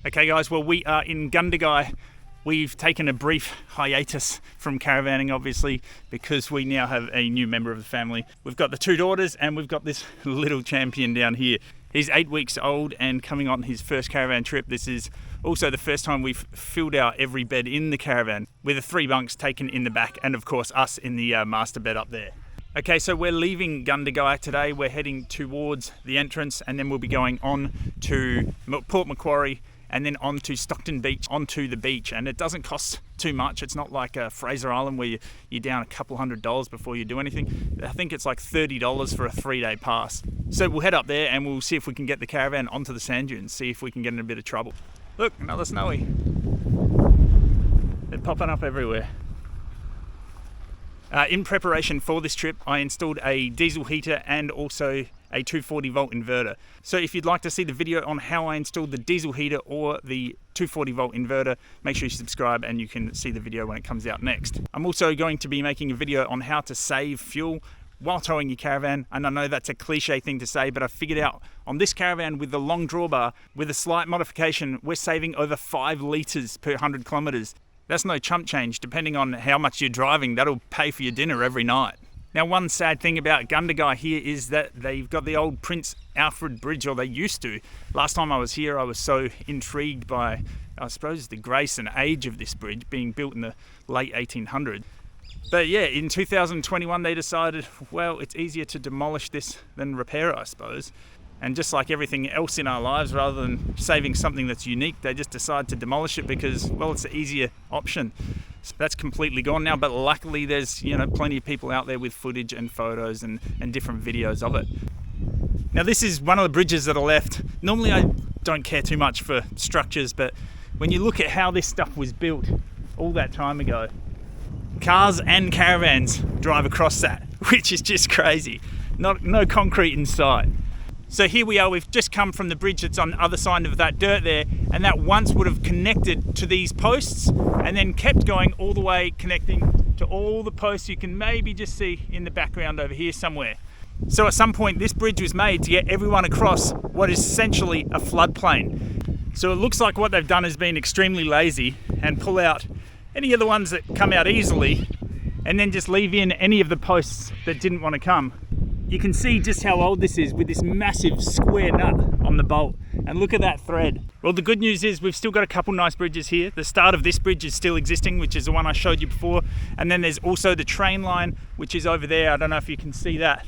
Okay guys, well we are in Gundagai. We've taken a brief hiatus from caravanning obviously because we now have a new member of the family. We've got the two daughters and we've got this little champion down here. He's 8 weeks old and coming on his first caravan trip. This is also the first time we've filled out every bed in the caravan with the 3 bunks taken in the back and of course us in the master bed up there. Okay, so we're leaving Gundagai today. We're heading towards the entrance and then we'll be going on to Port Macquarie and then on to Stockton Beach, onto the beach. And it doesn't cost too much. It's not like Fraser Island where you're down a couple $100 before you do anything. I think it's like $30 for a 3-day pass. So we'll head up there and we'll see if we can get the caravan onto the sand dunes, see if we can get in a bit of trouble. Look, another snowy. They're popping up everywhere. In preparation for this trip, I installed a diesel heater and also a 240 volt inverter. So if you'd like to see the video on how I installed the diesel heater or the 240 volt inverter, make sure you subscribe and you can see the video when it comes out next. I'm also going to be making a video on how to save fuel while towing your caravan, and I know that's a cliche thing to say, but I figured out on this caravan with the long drawbar, with a slight modification, we're saving over 5 litres per 100 kilometres. That's no chump change. Depending on how much you're driving, that'll pay for your dinner every night. Now, one sad thing about Gundagai here is that they've got the old Prince Alfred Bridge, or they used to. Last time I was here, I was so intrigued by, I suppose, the grace and age of this bridge being built in the late 1800s. But yeah, in 2021, they decided, well, it's easier to demolish this than repair it, I suppose. And just like everything else in our lives, rather than saving something that's unique, they just decide to demolish it because, well, it's the easier option. So that's completely gone now, but luckily there's, plenty of people out there with footage and photos and different videos of it. Now this is one of the bridges that are left. Normally I don't care too much for structures, but when you look at how this stuff was built all that time ago, cars and caravans drive across that, which is just crazy. No concrete in sight. So here we are, we've just come from the bridge that's on the other side of that dirt there, and that once would have connected to these posts and then kept going all the way, connecting to all the posts you can maybe just see in the background over here somewhere. So at some point this bridge was made to get everyone across what is essentially a floodplain. So it looks like what they've done has been extremely lazy and pull out any of the ones that come out easily and then just leave in any of the posts that didn't want to come. You can see just how old this is with this massive square nut on the bolt. And look at that thread. Well, the good news is we've still got a couple nice bridges here. The start of this bridge is still existing, which is the one I showed you before. And then there's also the train line, which is over there. I don't know if you can see that.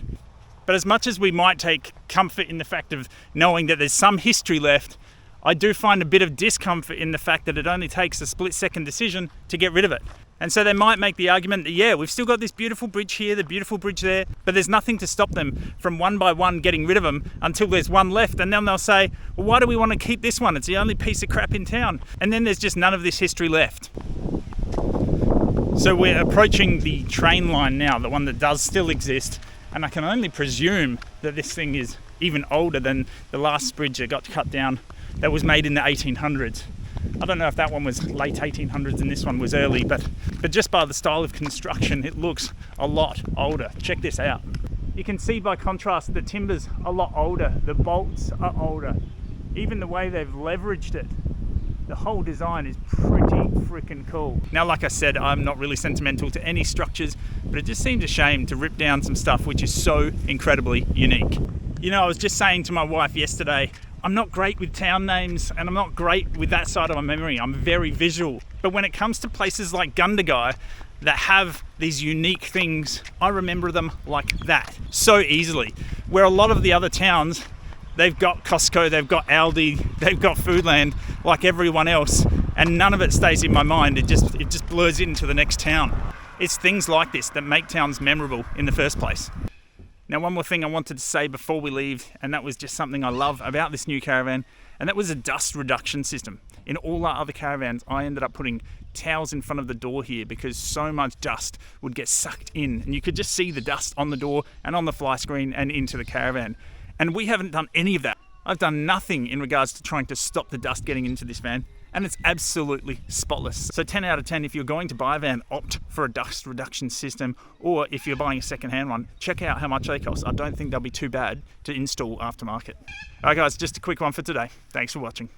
But as much as we might take comfort in the fact of knowing that there's some history left, I do find a bit of discomfort in the fact that it only takes a split-second decision to get rid of it. And so they might make the argument that, yeah, we've still got this beautiful bridge here, the beautiful bridge there, but there's nothing to stop them from one by one getting rid of them until there's one left. And then they'll say, well, why do we want to keep this one? It's the only piece of crap in town. And then there's just none of this history left. So we're approaching the train line now, the one that does still exist. And I can only presume that this thing is even older than the last bridge that got cut down that was made in the 1800s. I don't know if that one was late 1800s and this one was early, but just by the style of construction, it looks a lot older. Check this out. You can see by contrast the timber's a lot older, the bolts are older, even the way they've leveraged it. The whole design is pretty freaking cool. Now, like I said, I'm not really sentimental to any structures, but it just seems a shame to rip down some stuff which is so incredibly unique. I was just saying to my wife yesterday, I'm not great with town names and I'm not great with that side of my memory. I'm very visual. But when it comes to places like Gundagai that have these unique things, I remember them like that so easily. Where a lot of the other towns, they've got Costco, they've got Aldi, they've got Foodland like everyone else, and none of it stays in my mind. It just blurs into the next town. It's things like this that make towns memorable in the first place. Now, one more thing I wanted to say before we leave, and that was just something I love about this new caravan, and that was a dust reduction system. In all our other caravans, I ended up putting towels in front of the door here because so much dust would get sucked in, and you could just see the dust on the door and on the fly screen and into the caravan. And we haven't done any of that. I've done nothing in regards to trying to stop the dust getting into this van, and it's absolutely spotless. So 10 out of 10, if you're going to buy a van, opt for a dust reduction system, or if you're buying a second-hand one, check out how much they cost. I don't think they'll be too bad to install aftermarket. All right guys, just a quick one for today. Thanks for watching.